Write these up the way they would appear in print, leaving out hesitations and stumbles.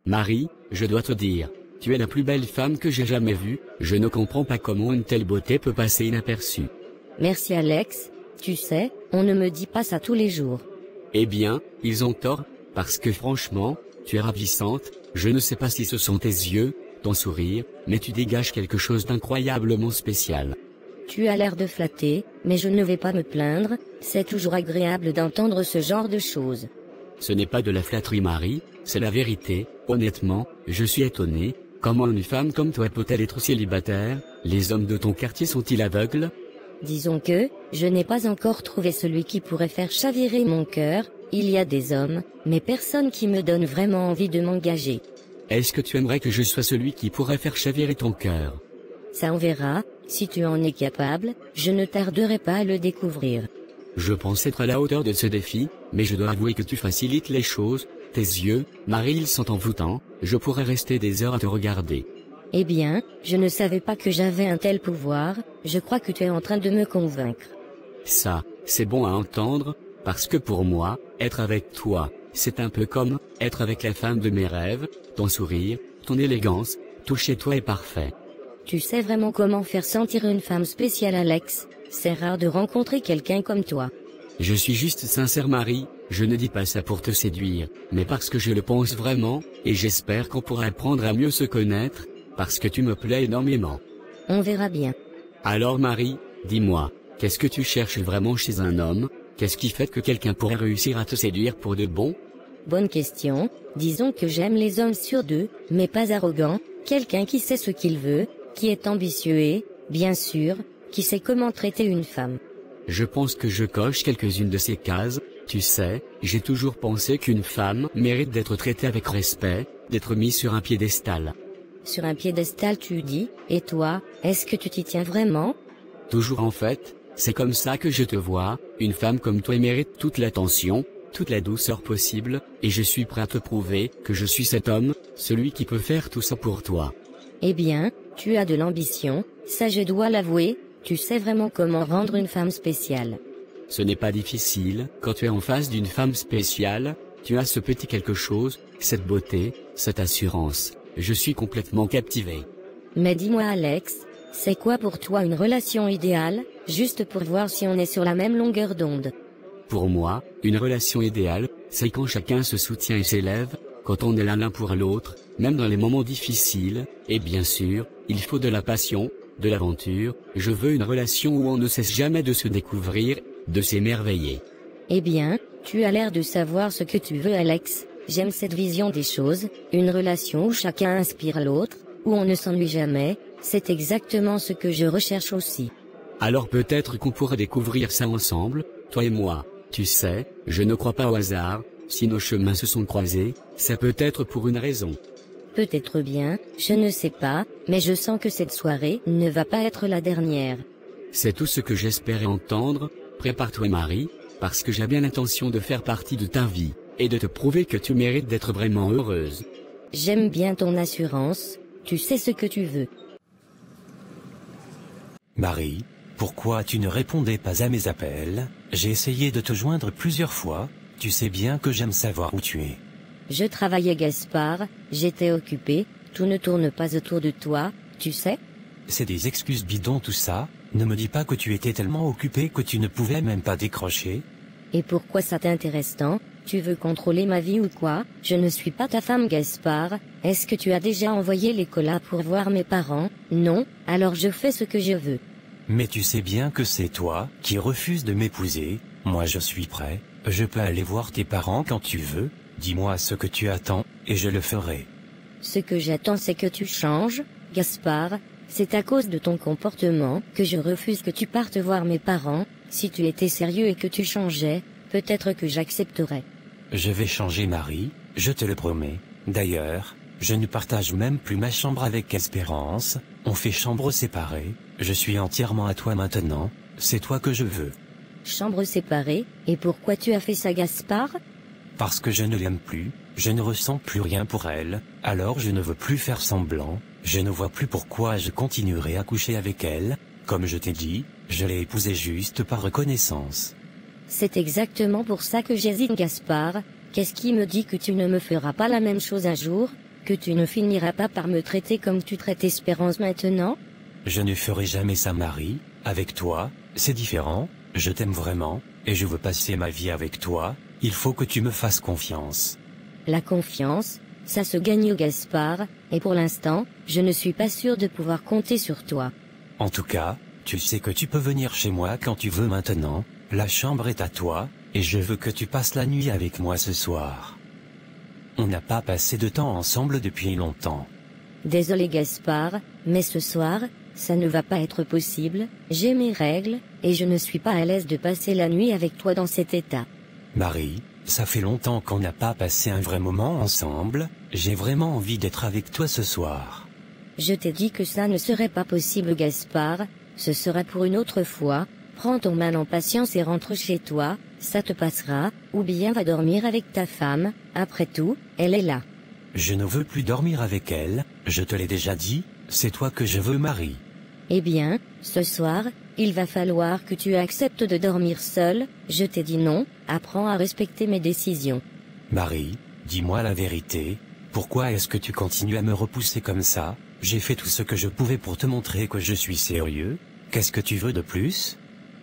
Marie, je dois te dire, tu es la plus belle femme que j'ai jamais vue, je ne comprends pas comment une telle beauté peut passer inaperçue. Merci Alex, tu sais, on ne me dit pas ça tous les jours. Eh bien, ils ont tort, parce que franchement, tu es ravissante, je ne sais pas si ce sont tes yeux, ton sourire, mais tu dégages quelque chose d'incroyablement spécial. Tu as l'air de flatter, mais je ne vais pas me plaindre, c'est toujours agréable d'entendre ce genre de choses. Ce n'est pas de la flatterie Marie, c'est la vérité, honnêtement, je suis étonné, comment une femme comme toi peut-elle être célibataire, les hommes de ton quartier sont-ils aveugles? Disons que, je n'ai pas encore trouvé celui qui pourrait faire chavirer mon cœur, il y a des hommes, mais personne qui me donne vraiment envie de m'engager. Est-ce que tu aimerais que je sois celui qui pourrait faire chavirer ton cœur? Ça on verra, si tu en es capable, je ne tarderai pas à le découvrir. Je pense être à la hauteur de ce défi, mais je dois avouer que tu facilites les choses, tes yeux, Marie ils sont envoûtants, je pourrais rester des heures à te regarder. Eh bien, je ne savais pas que j'avais un tel pouvoir, je crois que tu es en train de me convaincre. Ça, c'est bon à entendre, parce que pour moi, être avec toi, c'est un peu comme être avec la femme de mes rêves, ton sourire, ton élégance, tout chez toi est parfait. Tu sais vraiment comment faire sentir une femme spéciale Alex, c'est rare de rencontrer quelqu'un comme toi. Je suis juste sincère Marie, je ne dis pas ça pour te séduire, mais parce que je le pense vraiment, et j'espère qu'on pourra apprendre à mieux se connaître, parce que tu me plais énormément. On verra bien. Alors Marie, dis-moi, qu'est-ce que tu cherches vraiment chez un homme? Qu'est-ce qui fait que quelqu'un pourrait réussir à te séduire pour de bon? Bonne question, disons que j'aime les hommes sûrs d'eux, mais pas arrogants, quelqu'un qui sait ce qu'il veut, qui est ambitieux et, bien sûr, qui sait comment traiter une femme. Je pense que je coche quelques-unes de ces cases, tu sais, j'ai toujours pensé qu'une femme mérite d'être traitée avec respect, d'être mise sur un piédestal. Sur un piédestal tu dis, et toi, est-ce que tu t'y tiens vraiment? Toujours en fait, c'est comme ça que je te vois, une femme comme toi mérite toute l'attention, toute la douceur possible, et je suis prêt à te prouver que je suis cet homme, celui qui peut faire tout ça pour toi. Eh bien, tu as de l'ambition, ça je dois l'avouer, tu sais vraiment comment rendre une femme spéciale. Ce n'est pas difficile, quand tu es en face d'une femme spéciale, tu as ce petit quelque chose, cette beauté, cette assurance. Je suis complètement captivé. Mais dis-moi Alex, c'est quoi pour toi une relation idéale, juste pour voir si on est sur la même longueur d'onde? Pour moi, une relation idéale, c'est quand chacun se soutient et s'élève, quand on est l'un pour l'autre, même dans les moments difficiles, et bien sûr, il faut de la passion, de l'aventure, je veux une relation où on ne cesse jamais de se découvrir, de s'émerveiller. Eh bien, tu as l'air de savoir ce que tu veux Alex, j'aime cette vision des choses, une relation où chacun inspire l'autre, où on ne s'ennuie jamais, c'est exactement ce que je recherche aussi. Alors peut-être qu'on pourrait découvrir ça ensemble, toi et moi, tu sais, je ne crois pas au hasard, si nos chemins se sont croisés, c'est peut-être pour une raison. Peut-être bien, je ne sais pas, mais je sens que cette soirée ne va pas être la dernière. C'est tout ce que j'espérais entendre, prépare-toi Marie, parce que j'ai bien l'intention de faire partie de ta vie, et de te prouver que tu mérites d'être vraiment heureuse. J'aime bien ton assurance, tu sais ce que tu veux. Marie, pourquoi tu ne répondais pas à mes appels? J'ai essayé de te joindre plusieurs fois, tu sais bien que j'aime savoir où tu es. Je travaillais Gaspard, j'étais occupé, tout ne tourne pas autour de toi, tu sais? C'est des excuses bidons tout ça, ne me dis pas que tu étais tellement occupé que tu ne pouvais même pas décrocher. Et pourquoi ça t'intéresse tant? Tu veux contrôler ma vie ou quoi? Je ne suis pas ta femme Gaspard, est-ce que tu as déjà envoyé les colas pour voir mes parents? Non, alors je fais ce que je veux. Mais tu sais bien que c'est toi qui refuses de m'épouser, moi je suis prêt, je peux aller voir tes parents quand tu veux, dis-moi ce que tu attends, et je le ferai. Ce que j'attends c'est que tu changes, Gaspard, c'est à cause de ton comportement que je refuse que tu partes voir mes parents, si tu étais sérieux et que tu changeais, peut-être que j'accepterais. Je vais changer Marie, je te le promets, d'ailleurs, je ne partage même plus ma chambre avec Espérance, on fait chambre séparée, je suis entièrement à toi maintenant, c'est toi que je veux. Chambre séparée, et pourquoi tu as fait ça Gaspard? Parce que je ne l'aime plus, je ne ressens plus rien pour elle, alors je ne veux plus faire semblant, je ne vois plus pourquoi je continuerai à coucher avec elle, comme je t'ai dit, je l'ai épousée juste par reconnaissance. C'est exactement pour ça que j'hésite Gaspard, qu'est-ce qui me dit que tu ne me feras pas la même chose un jour? que tu ne finiras pas par me traiter comme tu traites Espérance maintenant? Je ne ferai jamais ça, Marie. Avec toi, c'est différent, je t'aime vraiment, et je veux passer ma vie avec toi, il faut que tu me fasses confiance. La confiance, ça se gagne au Gaspard, et pour l'instant, je ne suis pas sûr de pouvoir compter sur toi. En tout cas, tu sais que tu peux venir chez moi quand tu veux maintenant, la chambre est à toi, et je veux que tu passes la nuit avec moi ce soir. On n'a pas passé de temps ensemble depuis longtemps. Désolé Gaspard, mais ce soir, ça ne va pas être possible, j'ai mes règles, et je ne suis pas à l'aise de passer la nuit avec toi dans cet état. Marie, ça fait longtemps qu'on n'a pas passé un vrai moment ensemble, j'ai vraiment envie d'être avec toi ce soir. Je t'ai dit que ça ne serait pas possible Gaspard, ce sera pour une autre fois, prends ton mal en patience et rentre chez toi, ça te passera, ou bien va dormir avec ta femme, après tout, elle est là. Je ne veux plus dormir avec elle, je te l'ai déjà dit, c'est toi que je veux, Marie. Eh bien, ce soir, il va falloir que tu acceptes de dormir seul, je t'ai dit non, apprends à respecter mes décisions. Marie, dis-moi la vérité, pourquoi est-ce que tu continues à me repousser comme ça? J'ai fait tout ce que je pouvais pour te montrer que je suis sérieux, qu'est-ce que tu veux de plus?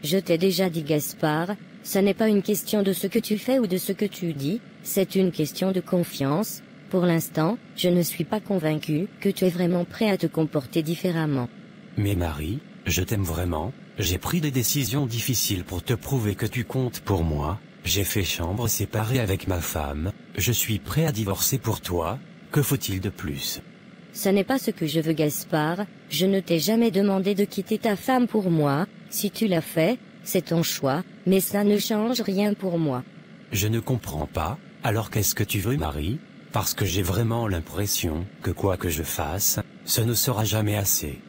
Je t'ai déjà dit Gaspard, ce n'est pas une question de ce que tu fais ou de ce que tu dis, c'est une question de confiance. Pour l'instant, je ne suis pas convaincu que tu es vraiment prêt à te comporter différemment. Mais Marie, je t'aime vraiment, j'ai pris des décisions difficiles pour te prouver que tu comptes pour moi, j'ai fait chambre séparée avec ma femme, je suis prêt à divorcer pour toi, que faut-il de plus? Ce n'est pas ce que je veux Gaspard, je ne t'ai jamais demandé de quitter ta femme pour moi, si tu l'as fait, c'est ton choix, mais ça ne change rien pour moi. Je ne comprends pas, alors qu'est-ce que tu veux Marie? Parce que j'ai vraiment l'impression que quoi que je fasse, ce ne sera jamais assez.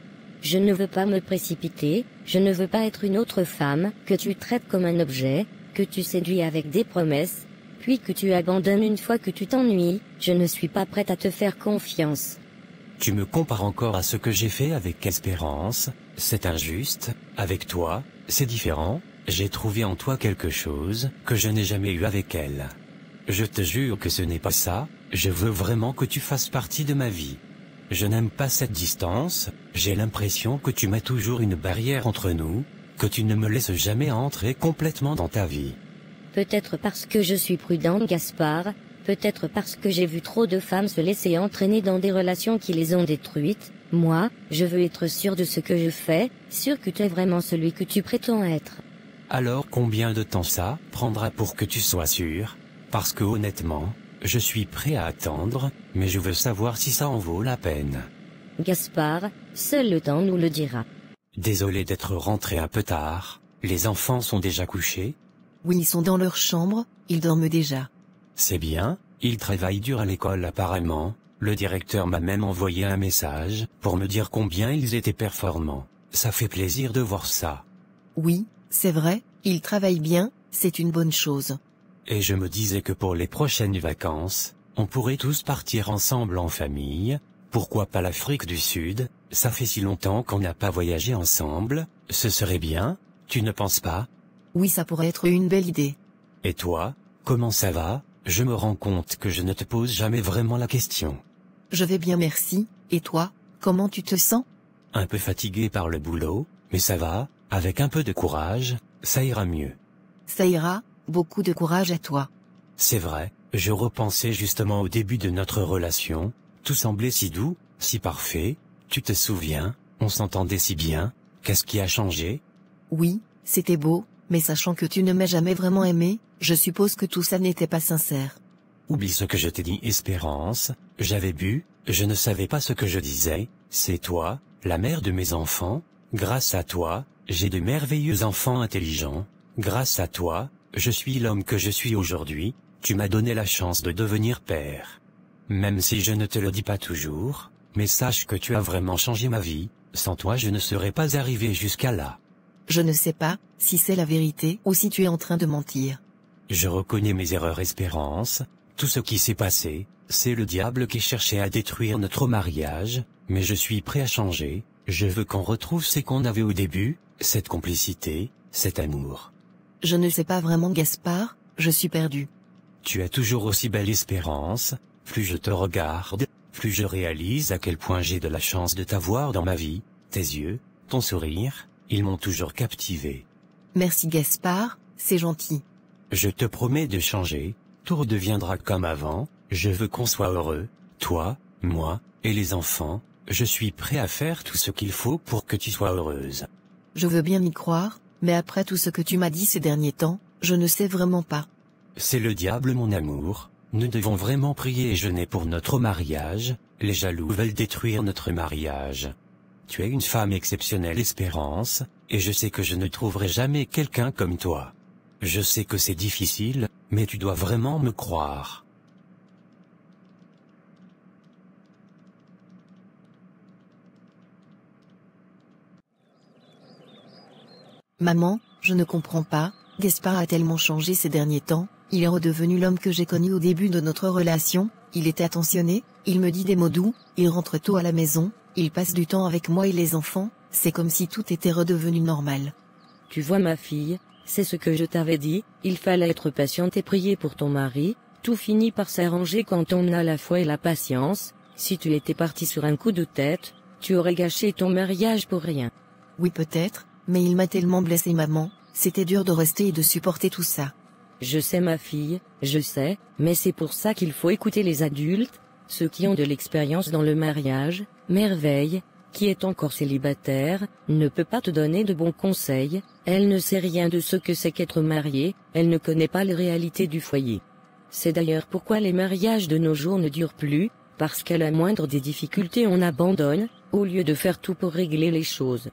Je ne veux pas me précipiter, je ne veux pas être une autre femme, que tu traites comme un objet, que tu séduis avec des promesses, puis que tu abandonnes une fois que tu t'ennuies, je ne suis pas prête à te faire confiance. Tu me compares encore à ce que j'ai fait avec Espérance, c'est injuste, avec toi, c'est différent, j'ai trouvé en toi quelque chose que je n'ai jamais eu avec elle. Je te jure que ce n'est pas ça, je veux vraiment que tu fasses partie de ma vie. Je n'aime pas cette distance, j'ai l'impression que tu mets toujours une barrière entre nous, que tu ne me laisses jamais entrer complètement dans ta vie. Peut-être parce que je suis prudente Gaspard, peut-être parce que j'ai vu trop de femmes se laisser entraîner dans des relations qui les ont détruites. Moi, je veux être sûr de ce que je fais, sûr que tu es vraiment celui que tu prétends être. Alors combien de temps ça prendra pour que tu sois sûr? Parce que honnêtement, je suis prêt à attendre, mais je veux savoir si ça en vaut la peine. Gaspard, seul le temps nous le dira. Désolé d'être rentré un peu tard, les enfants sont déjà couchés? Oui, ils sont dans leur chambre, ils dorment déjà. C'est bien, ils travaillent dur à l'école apparemment, le directeur m'a même envoyé un message pour me dire combien ils étaient performants. Ça fait plaisir de voir ça. Oui, c'est vrai, ils travaillent bien, c'est une bonne chose. Et je me disais que pour les prochaines vacances, on pourrait tous partir ensemble en famille, pourquoi pas l'Afrique du Sud, ça fait si longtemps qu'on n'a pas voyagé ensemble, ce serait bien, tu ne penses pas? Oui, ça pourrait être une belle idée. Et toi, comment ça va? Je me rends compte que je ne te pose jamais vraiment la question. Je vais bien merci, et toi, comment tu te sens? Un peu fatigué par le boulot, mais ça va, avec un peu de courage, ça ira mieux. Ça ira, beaucoup de courage à toi. C'est vrai, je repensais justement au début de notre relation, tout semblait si doux, si parfait, tu te souviens, on s'entendait si bien, qu'est-ce qui a changé? Oui, c'était beau, mais sachant que tu ne m'as jamais vraiment aimé, je suppose que tout ça n'était pas sincère. Oublie ce que je t'ai dit Espérance, j'avais bu, je ne savais pas ce que je disais, c'est toi, la mère de mes enfants, grâce à toi, j'ai de merveilleux enfants intelligents, grâce à toi, je suis l'homme que je suis aujourd'hui, tu m'as donné la chance de devenir père. Même si je ne te le dis pas toujours, mais sache que tu as vraiment changé ma vie, sans toi je ne serais pas arrivé jusqu'à là. Je ne sais pas si c'est la vérité ou si tu es en train de mentir. Je reconnais mes erreurs Espérance, tout ce qui s'est passé, c'est le diable qui cherchait à détruire notre mariage, mais je suis prêt à changer, je veux qu'on retrouve ce qu'on avait au début, cette complicité, cet amour. Je ne sais pas vraiment Gaspard, je suis perdu. Tu as toujours aussi belle Espérance, plus je te regarde, plus je réalise à quel point j'ai de la chance de t'avoir dans ma vie. Tes yeux, ton sourire, ils m'ont toujours captivé. Merci Gaspard, c'est gentil. Je te promets de changer, tout redeviendra comme avant, je veux qu'on soit heureux, toi, moi, et les enfants, je suis prêt à faire tout ce qu'il faut pour que tu sois heureuse. Je veux bien y croire, mais après tout ce que tu m'as dit ces derniers temps, je ne sais vraiment pas. C'est le diable mon amour, nous devons vraiment prier et jeûner pour notre mariage, les jaloux veulent détruire notre mariage. Tu es une femme exceptionnelle Espérance, et je sais que je ne trouverai jamais quelqu'un comme toi. Je sais que c'est difficile, mais tu dois vraiment me croire. Maman, je ne comprends pas, Gaspard a tellement changé ces derniers temps, il est redevenu l'homme que j'ai connu au début de notre relation, il est attentionné, il me dit des mots doux, il rentre tôt à la maison, il passe du temps avec moi et les enfants, c'est comme si tout était redevenu normal. Tu vois ma fille, c'est ce que je t'avais dit, il fallait être patiente et prier pour ton mari, tout finit par s'arranger quand on a la foi et la patience, si tu étais parti sur un coup de tête, tu aurais gâché ton mariage pour rien. Oui peut-être, mais il m'a tellement blessé maman, c'était dur de rester et de supporter tout ça. Je sais ma fille, je sais, mais c'est pour ça qu'il faut écouter les adultes, ceux qui ont de l'expérience dans le mariage. Merveille, qui est encore célibataire, ne peut pas te donner de bons conseils, elle ne sait rien de ce que c'est qu'être mariée, elle ne connaît pas les réalités du foyer. C'est d'ailleurs pourquoi les mariages de nos jours ne durent plus, parce qu'à la moindre des difficultés on abandonne, au lieu de faire tout pour régler les choses.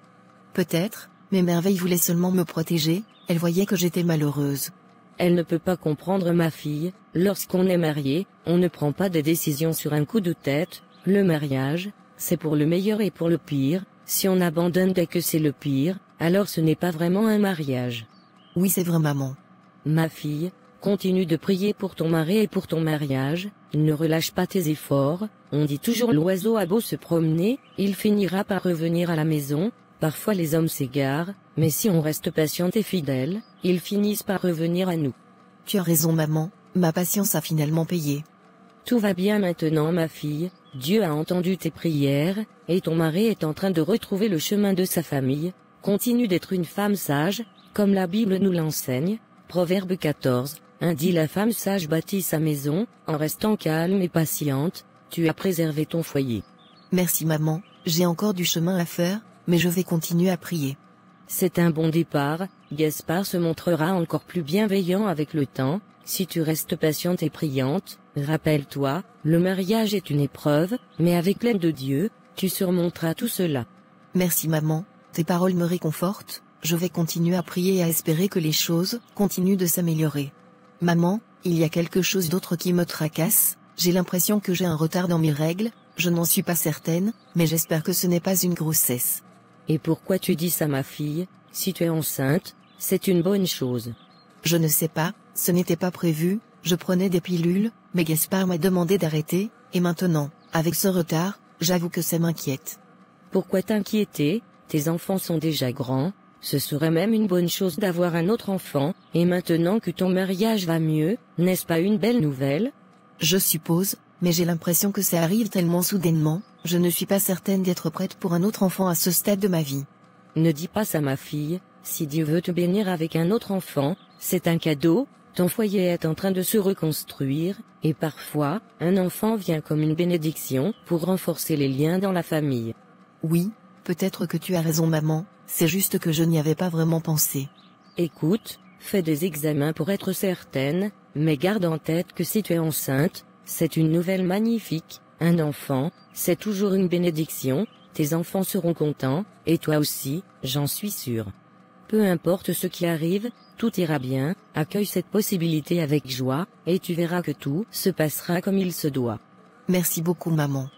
Peut-être, mais Merveille voulait seulement me protéger, elle voyait que j'étais malheureuse. Elle ne peut pas comprendre ma fille, lorsqu'on est marié, on ne prend pas des décisions sur un coup de tête, le mariage, c'est pour le meilleur et pour le pire, si on abandonne dès que c'est le pire, alors ce n'est pas vraiment un mariage. Oui c'est vrai maman. Ma fille, continue de prier pour ton mari et pour ton mariage, ne relâche pas tes efforts, on dit toujours l'oiseau a beau se promener, il finira par revenir à la maison, parfois les hommes s'égarent, mais si on reste patiente et fidèle, ils finissent par revenir à nous. Tu as raison maman, ma patience a finalement payé. Tout va bien maintenant ma fille, Dieu a entendu tes prières, et ton mari est en train de retrouver le chemin de sa famille, continue d'être une femme sage, comme la Bible nous l'enseigne, Proverbe 14, dit la femme sage bâtit sa maison, en restant calme et patiente, tu as préservé ton foyer. Merci maman, j'ai encore du chemin à faire, mais je vais continuer à prier. C'est un bon départ, Gaspard se montrera encore plus bienveillant avec le temps, si tu restes patiente et priante, rappelle-toi, le mariage est une épreuve, mais avec l'aide de Dieu, tu surmonteras tout cela. Merci maman, tes paroles me réconfortent, je vais continuer à prier et à espérer que les choses continuent de s'améliorer. Maman, il y a quelque chose d'autre qui me tracasse, j'ai l'impression que j'ai un retard dans mes règles, je n'en suis pas certaine, mais j'espère que ce n'est pas une grossesse. Et pourquoi tu dis ça ma fille, si tu es enceinte, c'est une bonne chose. Je ne sais pas, ce n'était pas prévu, je prenais des pilules, mais Gaspard m'a demandé d'arrêter, et maintenant, avec ce retard, j'avoue que ça m'inquiète. Pourquoi t'inquiéter, tes enfants sont déjà grands, ce serait même une bonne chose d'avoir un autre enfant, et maintenant que ton mariage va mieux, n'est-ce pas une belle nouvelle? Je suppose, mais j'ai l'impression que ça arrive tellement soudainement, je ne suis pas certaine d'être prête pour un autre enfant à ce stade de ma vie. Ne dis pas ça ma fille, si Dieu veut te bénir avec un autre enfant, c'est un cadeau, ton foyer est en train de se reconstruire, et parfois, un enfant vient comme une bénédiction pour renforcer les liens dans la famille. Oui, peut-être que tu as raison maman, c'est juste que je n'y avais pas vraiment pensé. Écoute, fais des examens pour être certaine, mais garde en tête que si tu es enceinte, c'est une nouvelle magnifique, un enfant, c'est toujours une bénédiction, tes enfants seront contents, et toi aussi, j'en suis sûre. Peu importe ce qui arrive, tout ira bien, accueille cette possibilité avec joie, et tu verras que tout se passera comme il se doit. Merci beaucoup maman.